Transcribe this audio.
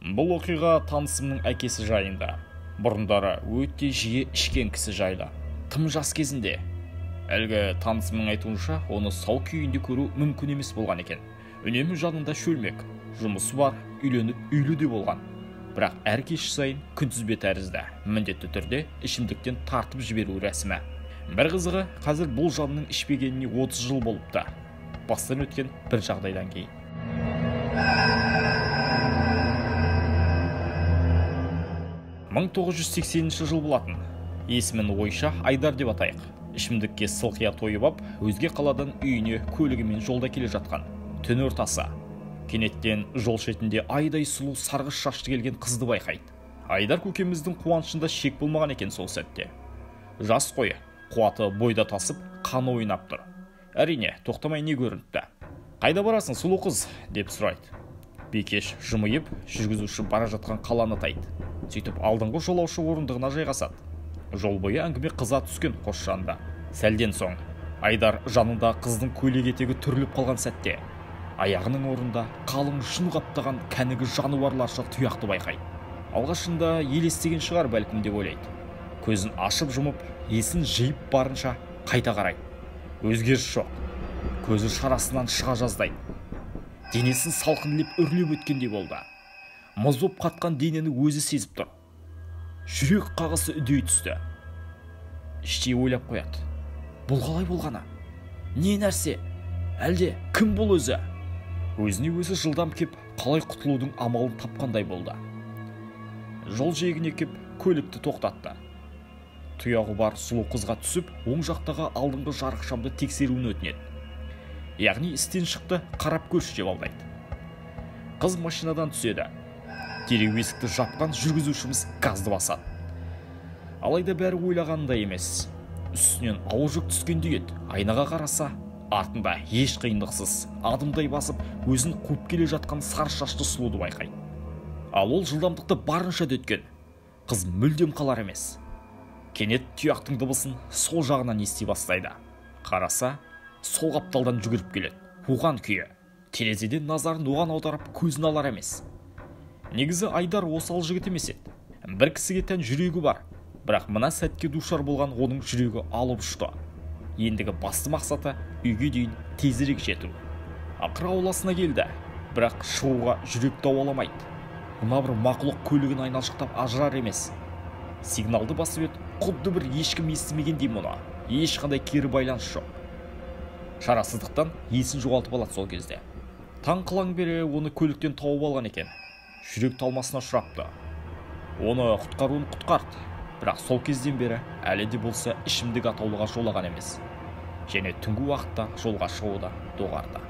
Бұл оқиға танысымның әкесі жайында. Бұрындары өте жиі ішкен кісі жайлы. Тым жас кезінде. Әлгі танысымның айтуынша, оны сау күйінде көру мүмкін емес болған екен. Үнемі жанында шөлмек, жұмысы бар, үйленіп үйлі де болған. Бірақ әр кеш сайын күнтізбе тәрізді, міндетті түрде ішімдіктен тартып жіберу рәсімі. Бір қызығы, қазір бұл жанның ішпегеніне 30 жыл болыпты. Бастан өткен бір жағдайдан кейін. 1980 жыл болатын. Есімін ойша Айдар деп атайық. Ішімдікке сылқия тойып ап, өзге қаладан үйіне көлігімен жолда келе жатқан. Түн ортасы. Кенеттен жол шетінде айдай сұлу сарғыш шашты келген қызды байқайды. Айдар көкеміздің қуанышында шек болмаған екен сол сәтте. Жас қойы, қуаты бойда тасып, қаны ойнап тұр. Әрине, тоқтамай не көрініпті. Қайда барасың, сұлу қыз, деп сұрайды. Бекеш жымиып, жүргізуші бара жатқан қаланы тайды. Сөйтіп алдыңғы жолаушы орындығына жайғасады. Жол бойы әңгіме қыза түскен қос жанда. Сәлден соң Айдар жанында қыздың көйлек етегі түріліп қалған сәтте аяғының орнында қалың жүн қаптаған кәнігі жануарларша тұяқты байқайды. Алғашында елестеген шығар бәлкім деп ойлайды. Көзін ашып жұмып, есін жиып барынша қайта қарайды. Өзгеріс жоқ. Көзі шарасынан шыға жаздайды. Денесін салқынлеп үрлеп өткендей болды. Мұз боп қатқан денені өзі сезіп тұр. Жүрек қағысы үдей түсті. Іштей ойлап қояды. Бұл қалай болғаны? Не нәрсе? Әлде кім бұл өзі? Өзіне өзі жылдам кеп, қалай құтылудың амалын тапқандай болды. Жол жиегіне кеп, көлікті тоқтатты. Тұяғы бар сұлу қызға түсіп, оң жақтағы алдыңғы жарық шамды тексеруін өтінеді. Яғни істен шықты, қарап көрші деп алдайды. Қыз машинадан түседі. Дереу есікті жапқан жүргізушіміз газды басады. Алайда бәрі ойлағанында емес. Үстінен ауыр жүк түскендей еді. Айнаға қараса, артында еш қиындықсыз адымдай басып, өзін қуып келе жатқан сары шашты сұлуды байқайды. Ал ол жылдамдықты барынша өткен. Қыз мүлдем қалар емес. Кенет тұяқтың дыбысын сол жағынан ести бастайды. Қараса, сол қапталдан жүгіріп келеді. Қуған күйі. Терезеден назарын оған аударып, көзін алар емес. Негізі Айдар осал жігіт емес еді. Бір кісіге тән жүрегі бар. Бірақ мына сәтке душар болған оның жүрегі алып ұшты. Ендігі басты мақсаты үйге дейін тезірек жету. Ақыры ауласына келді. Бірақ шығуға жүрек дауаламайды. Мына бір мақұлық көлігін айналшықтап ажырар емес. Сигналды басып еді, құдды бір ешкім естімегендей мұны. Ешқандай кері байланыс жоқ. Шарасыздықтан есін жоғалтып алады сол кезде. Таң қылаң бере оны көліктен тауып алған екен. Жүрек талмасына ұшырапты. Оны құтқаруын құтқарды. Бірақ сол кезден бері әлі де болса ішімдік атаулыға жолаған емес. Және түнгі уақытта жолға шығуды доғарды.